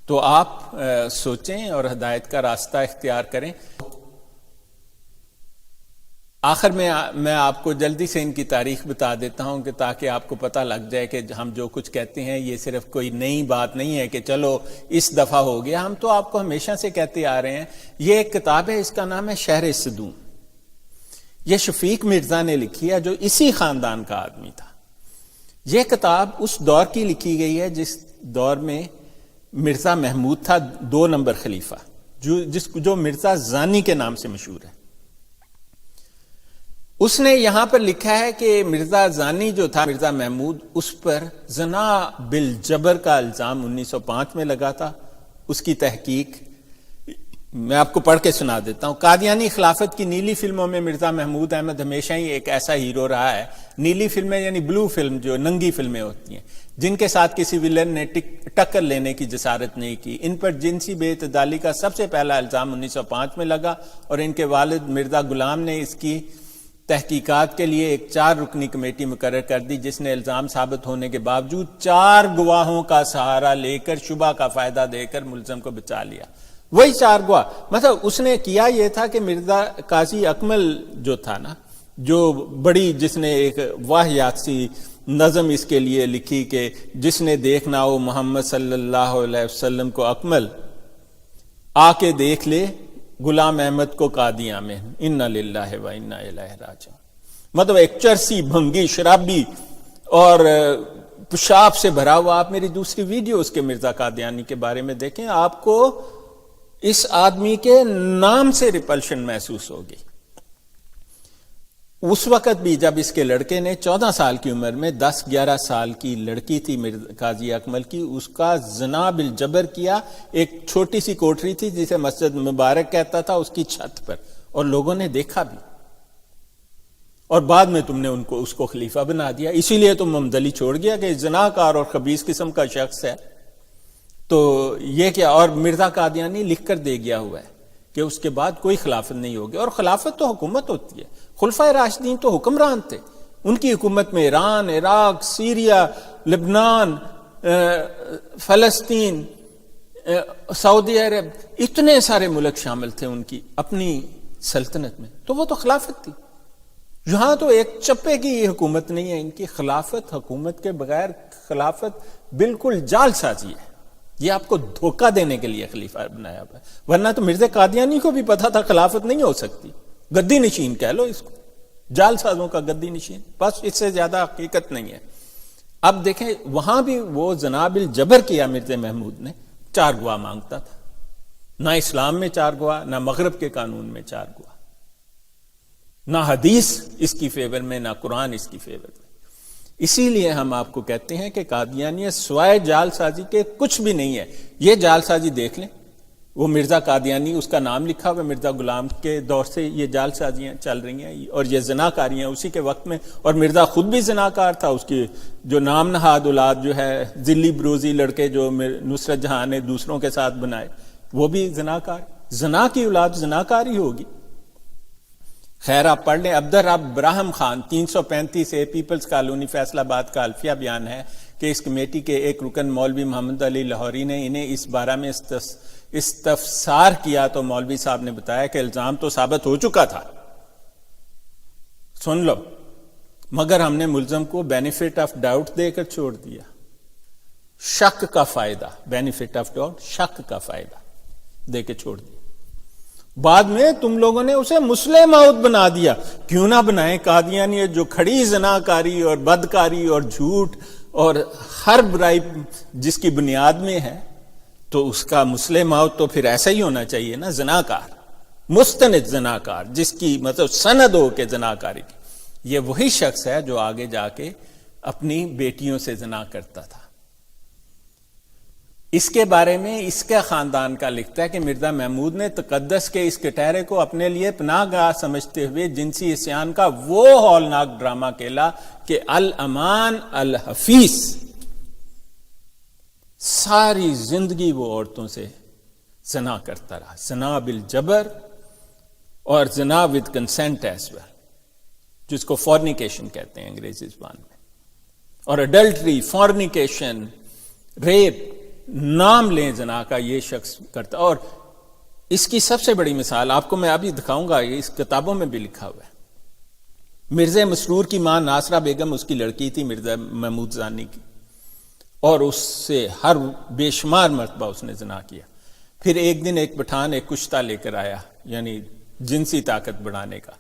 B: تو آپ سوچیں اور ہدایت کا راستہ اختیار کریں۔ آخر میں آپ کو جلدی سے ان کی تاریخ بتا دیتا ہوں کہ تاکہ آپ کو پتہ لگ جائے کہ ہم جو کچھ کہتے ہیں یہ صرف کوئی نئی بات نہیں ہے کہ چلو اس دفعہ ہو گیا، ہم تو آپ کو ہمیشہ سے کہتے آ رہے ہیں۔ یہ ایک کتاب ہے، اس کا نام ہے شہر صدوم، یہ شفیق مرزا نے لکھی ہے جو اسی خاندان کا آدمی تھا۔ یہ کتاب اس دور کی لکھی گئی ہے جس دور میں مرزا محمود تھا 2 نمبر خلیفہ، جو مرزا زانی کے نام سے مشہور ہے۔ اس نے یہاں پر لکھا ہے کہ مرزا زانی جو تھا، مرزا محمود، اس پر زنا بالجبر کا الزام 1905 میں لگا تھا۔ اس کی تحقیق میں آپ کو پڑھ کے سنا دیتا ہوں. قادیانی خلافت کی نیلی فلموں میں مرزا محمود احمد ہمیشہ ہی ایک ایسا ہیرو رہا ہے. نیلی فلمیں یعنی بلو فلم، جو ننگی فلمیں ہوتی ہیں، جن کے ساتھ کسی ولن نے ٹکر لینے کی جسارت نہیں کی. ان پر جنسی بے اعتدالی کا سب سے پہلا الزام 1905 میں لگا اور ان کے والد مرزا غلام نے اس کی تحقیقات کے لیے ایک 4 رکنی کمیٹی مقرر کر دی، جس نے الزام ثابت ہونے کے باوجود 4 گواہوں کا سہارا لے کر شبہ کا فائدہ دے کر ملزم کو بچا لیا. وہی 4 گواہ، مطلب اس نے کیا یہ تھا کہ مرزا قاضی اکمل جو تھا نا، جو بڑی، جس نے ایک واہیات سی نظم اس کے لیے لکھی کہ جس نے دیکھنا ہو محمد صلی اللہ علیہ وسلم کو اکمل، آ کے دیکھ لے غلام احمد کو قادیاں میں، انا للہ و انا الیہ راجعون. مطلب ایک چرسی، بھنگی، شرابی اور پیشاب سے بھرا ہوا. آپ میری دوسری ویڈیو اس کے مرزا قادیانی کے بارے میں دیکھیں، آپ کو اس آدمی کے نام سے ریپلشن محسوس ہوگی. اس وقت بھی جب اس کے لڑکے نے 14 سال کی عمر میں 10-11 سال کی لڑکی تھی قاضی اکمل کی، اس کا زنا بالجبر کیا. ایک چھوٹی سی کوٹری تھی جسے مسجد مبارک کہتا تھا، اس کی چھت پر، اور لوگوں نے دیکھا بھی. اور بعد میں تم نے اس کو خلیفہ بنا دیا، اسی لیے تم ممدلی چھوڑ گیا کہ زناکار اور خبیث قسم کا شخص ہے. تو یہ کیا، اور مرزا قادیانی لکھ کر دے گیا ہوا ہے کہ اس کے بعد کوئی خلافت نہیں ہوگی. اور خلافت تو حکومت ہوتی ہے. خلفائے راشدین تو حکمران تھے، ان کی حکومت میں ایران، عراق، سیریا، لبنان، فلسطین، سعودی عرب، اتنے سارے ملک شامل تھے ان کی اپنی سلطنت میں. تو وہ تو خلافت تھی. یہاں تو ایک چپے کی یہ حکومت نہیں ہے ان کی. خلافت، حکومت کے بغیر خلافت بالکل جال سازی ہے. یہ آپ کو دھوکہ دینے کے لیے خلیفہ بنایا ہوا ہے، ورنہ تو مرزا قادیانی کو بھی پتا تھا خلافت نہیں ہو سکتی. گدی نشین کہہ لو اس کو، جال سازوں کا گدی نشین، بس اس سے زیادہ حقیقت نہیں ہے. اب دیکھیں وہاں بھی وہ زنا بالجبر کیا مرزا محمود نے. 4 گواہ مانگتا تھا. نہ اسلام میں 4 گواہ، نہ مغرب کے قانون میں 4 گواہ، نہ حدیث اس کی فیور میں، نہ قرآن اس کی فیور میں. اسی لیے ہم آپ کو کہتے ہیں کہ قادیانیت سوائے جال سازی کے کچھ بھی نہیں ہے. یہ جال سازی دیکھ لیں، وہ مرزا قادیانی، اس کا نام لکھا ہوا مرزا غلام کے دور سے یہ جال سازیاں چل رہی ہیں، اور یہ زناکاریاں اسی کے وقت میں. اور مرزا خود بھی زناکار تھا. اس کی جو نام نہاد اولاد جو ہے، ذلی بروزی لڑکے جو نصرت جہاں نے دوسروں کے ساتھ بنائے، وہ بھی زناکار. زنا کی اولاد زناکاری ہوگی. خیر آپ پڑھ لیں. عبدالرب براہم خان 335 سے پیپلز کالونی فیصل آباد کا الفیہ بیان ہے کہ اس کمیٹی کے ایک رکن مولوی محمد علی لاہوری نے انہیں اس بارے میں استفسار کیا تو مولوی صاحب نے بتایا کہ الزام تو ثابت ہو چکا تھا، سن لو، مگر ہم نے ملزم کو بینیفٹ آف ڈاؤٹ دے کر چھوڑ دیا. شک کا فائدہ، بینیفٹ آف ڈاؤٹ، شک کا فائدہ دے کے چھوڑ دیا. بعد میں تم لوگوں نے اسے مسلم موت بنا دیا. کیوں نہ بنائیں؟ قادیانیت جو کھڑی زناکاری اور بدکاری اور جھوٹ اور ہر برائی جس کی بنیاد میں ہے، تو اس کا مسلم موت تو پھر ایسا ہی ہونا چاہیے نا، زناکار، مستند زناکار، جس کی مطلب سند ہو کے زناکاری کی. یہ وہی شخص ہے جو آگے جا کے اپنی بیٹیوں سے زنا کرتا تھا. اس کے بارے میں اس کے خاندان کا لکھتا ہے کہ مرزا محمود نے تقدس کے اس کٹہرے کو اپنے لیے پناہ گاہ سمجھتے ہوئے جنسی عصیان کا وہ ہولناک ڈرامہ کھیلا کہ الامان الحفیظ ساری زندگی وہ عورتوں سے زنا کرتا رہا. زنا بالجبر اور زنا ود کنسنٹ ایز ویل، جس کو فورنیکیشن کہتے ہیں انگریزی زبان میں. اور اڈلٹری، فورنیکیشن، ریپ، نام لیں زنا کا، یہ شخص کرتا. اور اس کی سب سے بڑی مثال آپ کو میں ابھی دکھاؤں گا، یہ اس کتابوں میں بھی لکھا ہوا ہے. مرزا مسرور کی ماں ناصرہ بیگم اس کی لڑکی تھی مرزا محمود زانی کی، اور اس سے ہر بے شمار مرتبہ اس نے زنا کیا. پھر ایک دن ایک پٹھان ایک کشتہ لے کر آیا، یعنی جنسی طاقت بڑھانے کا،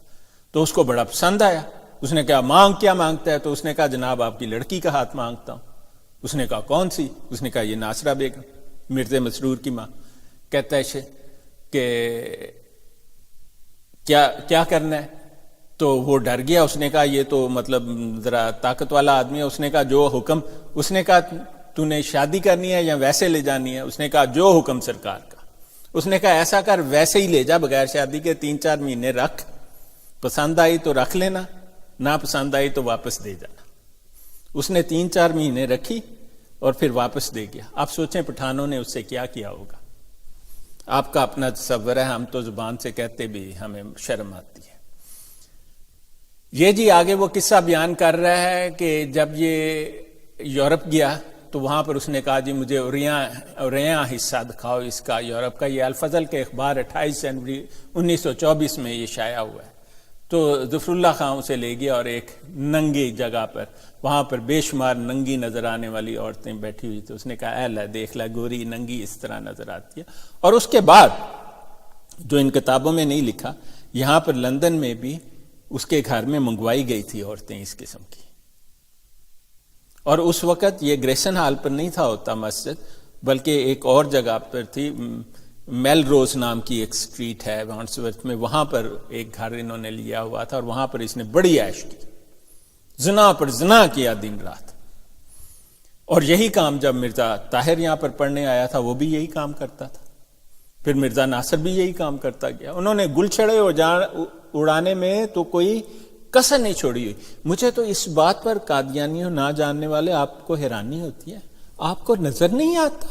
B: تو اس کو بڑا پسند آیا. اس نے کہا مانگ کیا مانگتا ہے؟ تو اس نے کہا جناب آپ کی لڑکی کا ہاتھ مانگتا ہوں. اس نے کہا کون سی؟ اس نے کہا یہ ناصرہ بیگم، مرزا مسرور کی ماں. کہتا ہے کہ کیا کرنا ہے؟ تو وہ ڈر گیا. اس نے کہا یہ تو مطلب ذرا طاقت والا آدمی ہے. اس نے کہا جو حکم. اس نے کہا تو نے شادی کرنی ہے یا ویسے لے جانی ہے؟ اس نے کہا جو حکم سرکار کا. اس نے کہا ایسا کر ویسے ہی لے جا بغیر شادی کے 3-4 مہینے رکھ, پسند آئی تو رکھ لینا, نہ پسند آئی تو واپس دے جانا. اس نے 3-4 مہینے رکھی اور پھر واپس دے گیا. آپ سوچیں پٹھانوں نے اس سے کیا کیا ہوگا. آپ کا اپنا تصور ہے, ہم تو زبان سے کہتے بھی ہمیں شرم آتی ہے. یہ جی آگے وہ قصہ بیان کر رہا ہے کہ جب یہ یورپ گیا تو وہاں پر اس نے کہا جی مجھے اوریاں حصہ دکھاؤ اس کا یورپ کا. یہ الفضل کے اخبار 28 جنوری 1924 میں یہ شائع ہوا ہے. تو ظفر اللہ خان اسے لے گیا اور ایک ننگی جگہ پر, وہاں پر بے شمار ننگی نظر آنے والی عورتیں بیٹھی ہوئی تھی. اس نے کہا اے اللہ دیکھ لا گوری ننگی اس طرح نظر آتی ہے. اور اس کے بعد جو ان کتابوں میں نہیں لکھا, یہاں پر لندن میں بھی اس کے گھر میں منگوائی گئی تھی عورتیں اس قسم کی. اور اس وقت یہ گریسن ہال پر نہیں تھا ہوتا مسجد, بلکہ ایک اور جگہ پر تھی, میل روز نام کی ایک سٹریٹ ہے وانسورتھ میں, وہاں پر ایک گھر انہوں نے لیا ہوا تھا اور وہاں پر اس نے بڑی عیش کی, زنا پر زنا کیا دن رات. اور یہی کام جب مرزا طاہر یہاں پر پڑھنے آیا تھا وہ بھی یہی کام کرتا تھا. پھر مرزا ناصر بھی یہی کام کرتا گیا. انہوں نے گل چھڑے اڑانے میں تو کوئی کسر نہیں چھوڑی ہوئی. مجھے تو اس بات پر قادیانیوں نہ جاننے والے آپ کو حیرانی ہوتی ہے, آپ کو نظر نہیں آتا.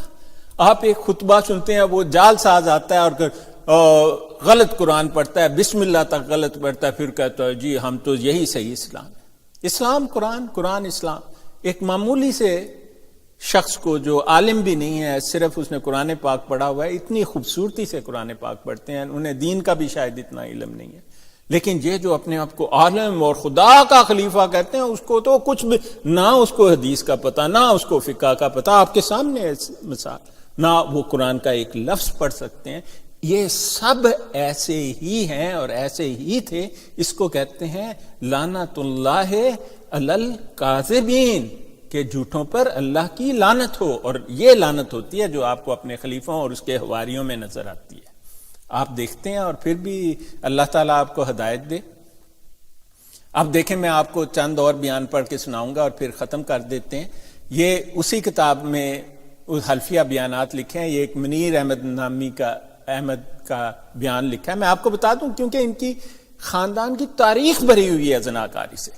B: آپ ایک خطبہ سنتے ہیں, وہ جال ساز آتا ہے اور غلط قرآن پڑھتا ہے, بسم اللہ تک غلط پڑھتا ہے, پھر کہتا ہے جی ہم تو یہی صحیح اسلام ہے. اسلام قرآن, قرآن اسلام. ایک معمولی سے شخص کو جو عالم بھی نہیں ہے, صرف اس نے قرآن پاک پڑھا ہوا ہے, اتنی خوبصورتی سے قرآن پاک پڑھتے ہیں, انہیں دین کا بھی شاید اتنا علم نہیں ہے. لیکن یہ جو اپنے آپ کو عالم اور خدا کا خلیفہ کہتے ہیں, اس کو تو کچھ بھی نہ, اس کو حدیث کا پتہ, نہ اس کو فقہ کا پتہ. آپ کے سامنے ہے مثال, نہ وہ قرآن کا ایک لفظ پڑھ سکتے ہیں. یہ سب ایسے ہی ہیں اور ایسے ہی تھے. اس کو کہتے ہیں لعنت اللہ علی الکاذبین, کہ جھوٹوں پر اللہ کی لعنت ہو. اور یہ لعنت ہوتی ہے جو آپ کو اپنے خلیفوں اور اس کے حواریوں میں نظر آتی ہے. آپ دیکھتے ہیں اور پھر بھی اللہ تعالیٰ آپ کو ہدایت دے. اب دیکھیں میں آپ کو چند اور بیان پڑھ کے سناؤں گا اور پھر ختم کر دیتے ہیں. یہ اسی کتاب میں حلفیہ بیانات لکھے ہیں. یہ ایک منیر احمد نامی کا بیان لکھا ہے. میں آپ کو بتا دوں کیونکہ ان کی خاندان کی تاریخ بھری ہوئی ہے زناکاری سے.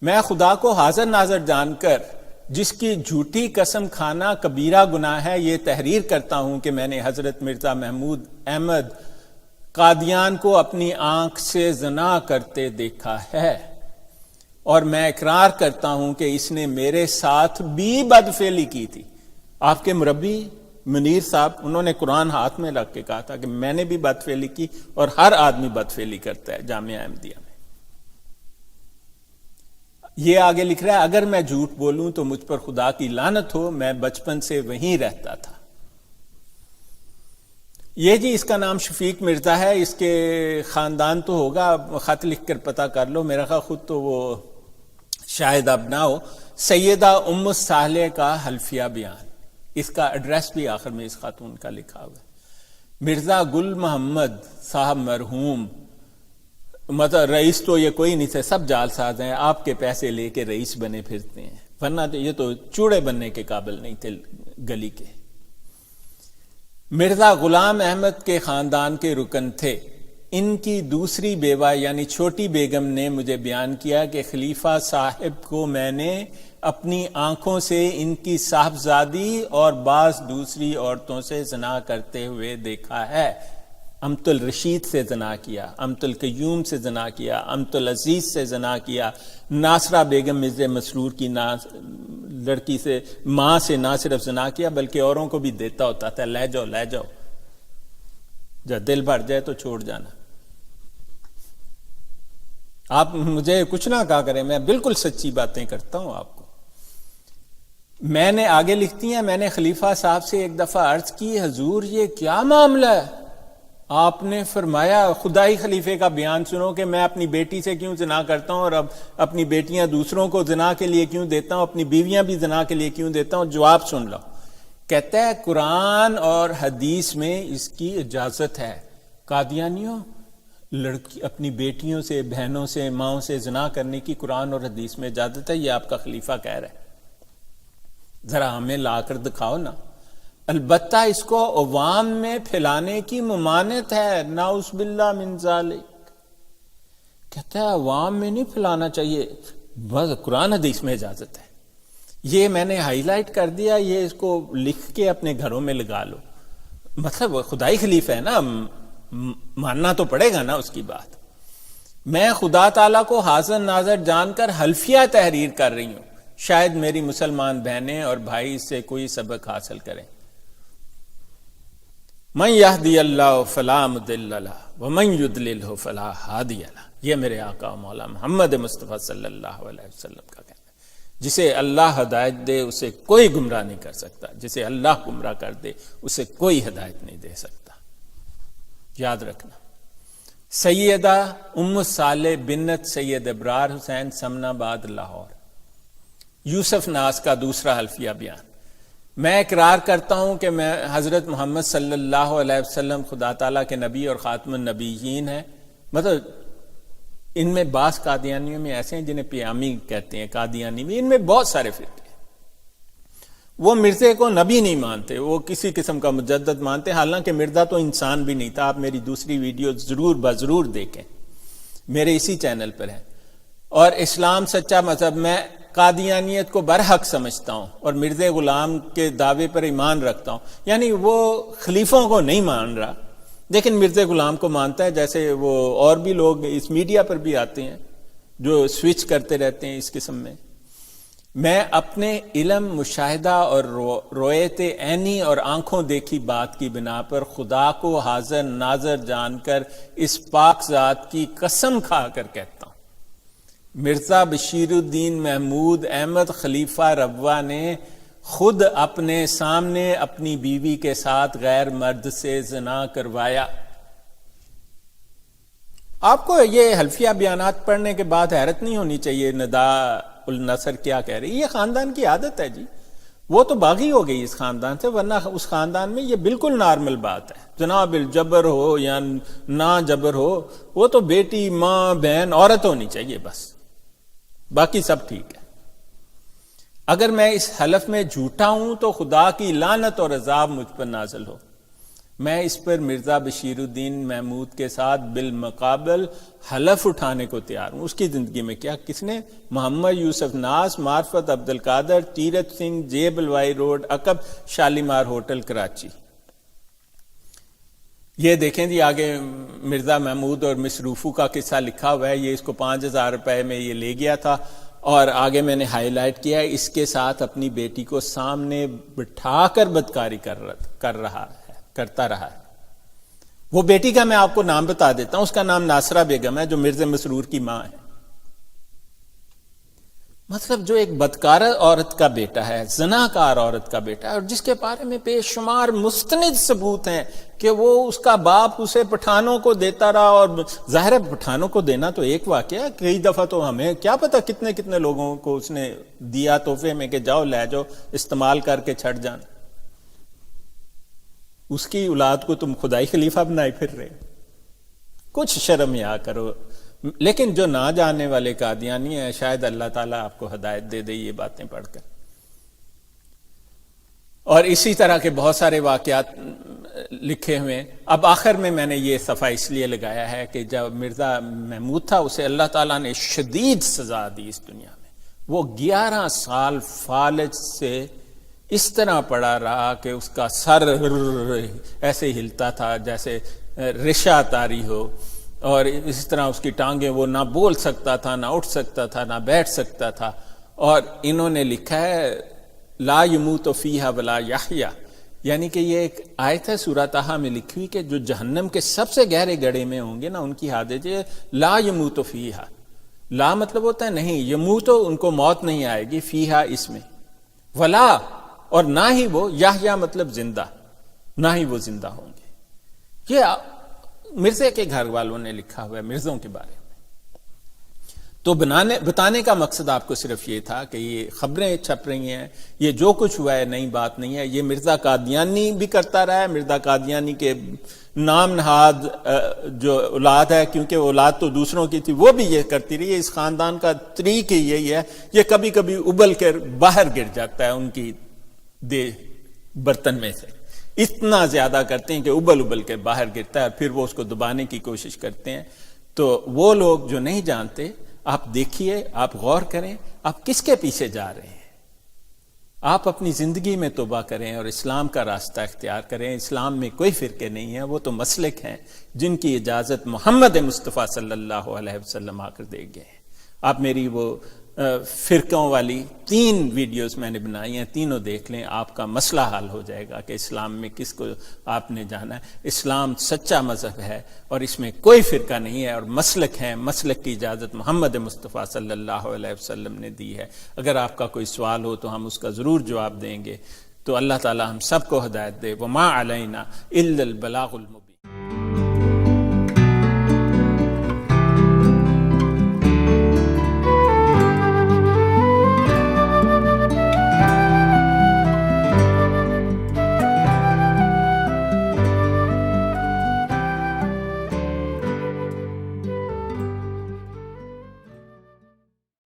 B: میں خدا کو حاضر ناظر جان کر جس کی جھوٹی قسم کھانا کبیرہ گناہ ہے, یہ تحریر کرتا ہوں کہ میں نے حضرت مرزا محمود احمد قادیان کو اپنی آنکھ سے زنا کرتے دیکھا ہے, اور میں اقرار کرتا ہوں کہ اس نے میرے ساتھ بھی بدفعلی کی تھی. آپ کے مربی منیر صاحب, انہوں نے قرآن ہاتھ میں رکھ کے کہا تھا کہ میں نے بھی بدفعلی کی, اور ہر آدمی بدفعلی کرتا ہے جامعہ احمدیہ میں. یہ آگے لکھ رہا ہے اگر میں جھوٹ بولوں تو مجھ پر خدا کی لعنت ہو, میں بچپن سے وہیں رہتا تھا. یہ جی اس کا نام شفیق مرزا ہے. اس کے خاندان تو ہوگا, خط لکھ کر پتہ کر لو, میرا خیال خود تو وہ شاید اب نہ ہو. سیدہ ام الصالح کا حلفیہ بیان, اس کا ایڈریس بھی آخر میں اس خاتون کا لکھا ہوا ہے. مرزا گل محمد صاحب مرحوم, مطلب رئیس تو یہ کوئی نہیں تھے, سب جال ساز ہیں, آپ کے پیسے لے کے رئیس بنے پھرتے ہیں, ورنہ یہ تو چوڑے بننے کے قابل نہیں تھے گلی کے. مرزا غلام احمد کے خاندان کے رکن تھے. ان کی دوسری بیوہ یعنی چھوٹی بیگم نے مجھے بیان کیا کہ خلیفہ صاحب کو میں نے اپنی آنکھوں سے ان کی صاحبزادی اور بعض دوسری عورتوں سے زنا کرتے ہوئے دیکھا ہے. امت الرشید سے زنا کیا, امت القیوم سے زنا کیا, امت العزیز سے زنا کیا, ناصرہ بیگم مرزا مسرور کی لڑکی سے, ماں سے نہ صرف زنا کیا بلکہ اوروں کو بھی دیتا ہوتا تھا, لے جاؤ لے جاؤ, جب دل بھر جائے تو چھوڑ جانا. آپ مجھے کچھ نہ کہا کریں, میں بالکل سچی باتیں کرتا ہوں آپ کو. میں نے آگے لکھتی ہیں, میں نے خلیفہ صاحب سے ایک دفعہ عرض کی حضور یہ کیا معاملہ ہے؟ آپ نے فرمایا خدائی خلیفے کا بیان سنو کہ میں اپنی بیٹی سے کیوں زنا کرتا ہوں, اور اب اپنی بیٹیاں دوسروں کو زنا کے لیے کیوں دیتا ہوں, اپنی بیویاں بھی زنا کے لیے کیوں دیتا ہوں. جواب سن لو. کہتا ہے قرآن اور حدیث میں اس کی اجازت ہے. قادیانیوں, لڑکی اپنی بیٹیوں سے, بہنوں سے, ماؤں سے زنا کرنے کی قرآن اور حدیث میں اجازت ہے. یہ آپ کا خلیفہ کہہ رہا ہے, ذرا ہمیں لا کر دکھاؤ نا. البتہ اس کو عوام میں پھیلانے کی ممانعت ہے، نعوذ باللہ من ذالک، کہتا ہے عوام میں نہیں پھیلانا چاہیے، بس قرآن حدیث میں اجازت ہے۔ یہ میں نے ہائی لائٹ کر دیا، یہ اس کو لکھ کے اپنے گھروں میں لگا لو، مطلب خدائی خلیفہ ہے نا، ماننا تو پڑے گا نا اس کی بات۔ میں خدا تعالیٰ کو حاضر ناظر جان کر حلفیہ تحریر کر رہی ہوں، شاید میری مسلمان بہنیں اور بھائی اس سے کوئی سبق حاصل کریں۔ من یہدی اللہ فلا مضل لہ ومن یضللہ فلا ہادی لہ، یہ میرے آقا و مولا محمد مصطفیٰ صلی اللہ علیہ وسلم کا کہنا ہے۔ جسے اللہ ہدایت دے اسے کوئی گمراہ نہیں کر سکتا، جسے اللہ گمراہ کر دے اسے کوئی ہدایت نہیں دے سکتا، یاد رکھنا۔ سیدہ ام صالح بنت سید ابرار حسین سمن آباد لاہور۔ یوسف ناز کا دوسرا حلفیہ بیان۔ میں اقرار کرتا ہوں کہ میں حضرت محمد صلی اللہ علیہ وسلم خدا تعالیٰ کے نبی اور خاتم النبیین ہیں۔ مطلب ان میں بعض قادیانیوں میں ایسے ہیں جنہیں پیامی کہتے ہیں، قادیانی میں، ان میں بہت سارے فرقے ہیں۔ وہ مرزے کو نبی نہیں مانتے، وہ کسی قسم کا مجدد مانتے، حالانکہ مرزا تو انسان بھی نہیں تھا۔ آپ میری دوسری ویڈیو ضرور دیکھیں، میرے اسی چینل پر ہے۔ اور اسلام سچا مذہب، میں قادیانیت کو برحق سمجھتا ہوں اور مرزا غلام کے دعوے پر ایمان رکھتا ہوں، یعنی وہ خلیفوں کو نہیں مان رہا لیکن مرزا غلام کو مانتا ہے، جیسے وہ اور بھی لوگ اس میڈیا پر بھی آتے ہیں جو سوئچ کرتے رہتے ہیں اس قسم میں۔ میں اپنے علم، مشاہدہ اور رویت عینی اور آنکھوں دیکھی بات کی بنا پر خدا کو حاضر ناظر جان کر اس پاک ذات کی قسم کھا کر کہتا ہوں، مرزا بشیر الدین محمود احمد خلیفہ روا نے خود اپنے سامنے اپنی بیوی کے ساتھ غیر مرد سے زنا کروایا۔ آپ کو یہ حلفیہ بیانات پڑھنے کے بعد حیرت نہیں ہونی چاہیے ندا النصر کیا کہہ رہی ہے، یہ خاندان کی عادت ہے جی، وہ تو باغی ہو گئی اس خاندان سے، ورنہ اس خاندان میں یہ بالکل نارمل بات ہے، جناب الجبر ہو یا نہ جبر ہو، وہ تو بیٹی، ماں، بہن، عورت ہونی چاہیے بس، باقی سب ٹھیک ہے۔ اگر میں اس حلف میں جھوٹا ہوں تو خدا کی لعنت اور عذاب مجھ پر نازل ہو۔ میں اس پر مرزا بشیر الدین محمود کے ساتھ بالمقابل حلف اٹھانے کو تیار ہوں۔ اس کی زندگی میں کیا، کس نے؟ محمد یوسف ناز، معرفت عبد القادر، تیرتھ سنگھ، جے بلوائی روڈ، عقب شالیمار ہوٹل کراچی۔ یہ دیکھیں جی آگے مرزا محمود اور مصروفو کا قصہ لکھا ہوا ہے، یہ اس کو 5000 روپے میں یہ لے گیا تھا، اور آگے میں نے ہائی لائٹ کیا ہے، اس کے ساتھ اپنی بیٹی کو سامنے بٹھا کر بدکاری کرتا رہا ہے۔ وہ بیٹی کا میں آپ کو نام بتا دیتا ہوں، اس کا نام ناصرہ بیگم ہے جو مرزا مسرور کی ماں ہے۔ مطلب جو ایک بدکار عورت کا بیٹا ہے، زناکار عورت کا بیٹا ہے، اور جس کے بارے میں بے شمار مستند ثبوت ہیں کہ وہ اس کا باپ اسے پٹھانوں کو دیتا رہا، اور ظاہر ہے پٹھانوں کو دینا تو ایک واقعہ ہے، کئی دفعہ تو ہمیں کیا پتا کتنے کتنے لوگوں کو اس نے دیا تحفے میں کہ جاؤ لے جاؤ، استعمال کر کے چھٹ جانا۔ اس کی اولاد کو تم خدائی خلیفہ بنائے پھر رہے، کچھ شرم یا کرو۔ لیکن جو نہ جاننے والے قادیانی ہیں، شاید اللہ تعالیٰ آپ کو ہدایت دے دے یہ باتیں پڑھ کر۔ اور اسی طرح کے بہت سارے واقعات لکھے ہوئے ہیں۔ اب آخر میں نے یہ صفحہ اس لیے لگایا ہے کہ جب مرزا محمود تھا اسے اللہ تعالیٰ نے شدید سزا دی اس دنیا میں۔ وہ 11 سال فالج سے اس طرح پڑا رہا کہ اس کا سر ایسے ہلتا تھا جیسے رشا تاری ہو، اور اس طرح اس کی ٹانگیں، وہ نہ بول سکتا تھا، نہ اٹھ سکتا تھا، نہ بیٹھ سکتا تھا۔ اور انہوں نے لکھا ہے لا یموت فیہا ولا یحیا، یعنی کہ یہ ایک آیت ہے سورہ طٰہٰ میں لکھی ہوئی کہ جو جہنم کے سب سے گہرے گڑھے میں ہوں گے نا، ان کی حالت یہ لا یموت فیہا، لا مطلب ہوتا ہے نہیں، یموت ان کو موت نہیں آئے گی، فیہا اس میں، ولا اور نہ ہی وہ، یحیا مطلب زندہ، نہ ہی وہ زندہ ہوں گے۔ یہ مرزے کے گھر والوں نے لکھا ہوا ہے مرزوں کے بارے میں۔ تو بتانے کا مقصد آپ کو صرف یہ تھا کہ یہ خبریں چھپ رہی ہیں، یہ جو کچھ ہوا ہے نئی بات نہیں ہے، یہ مرزا قادیانی بھی کرتا رہا ہے، مرزا قادیانی کے نام نہاد جو اولاد ہے، کیونکہ اولاد تو دوسروں کی تھی، وہ بھی یہ کرتی رہی ہے۔ اس خاندان کا طریق ہی یہی ہے، یہ کبھی کبھی ابل کر باہر گر جاتا ہے ان کی برتن میں سے۔ اتنا زیادہ کرتے ہیں کہ ابل ابل کے باہر گرتا ہے اور پھر وہ اس کو دبانے کی کوشش کرتے ہیں. تو وہ لوگ جو نہیں جانتے، آپ دیکھیے، آپ غور کریں، آپ کس کے پیچھے جا رہے ہیں. آپ اپنی زندگی میں توبہ کریں اور اسلام کا راستہ اختیار کریں. اسلام میں کوئی فرقے نہیں ہیں، وہ تو مسلک ہیں جن کی اجازت محمد مصطفیٰ صلی اللہ علیہ وسلم آ کر دے گئے ہیں. آپ میری وہ فرقوں والی 3 ویڈیوز میں نے بنائی ہیں، تینوں دیکھ لیں، آپ کا مسئلہ حل ہو جائے گا کہ اسلام میں کس کو آپ نے جانا ہے. اسلام سچا مذہب ہے اور اس میں کوئی فرقہ نہیں ہے اور مسلک ہے. مسلک کی اجازت محمد مصطفیٰ صلی اللہ علیہ وسلم نے دی ہے. اگر آپ کا کوئی سوال ہو تو ہم اس کا ضرور جواب دیں گے. تو اللہ تعالی ہم سب کو ہدایت دے. وما علینا الا البلاغ المبین.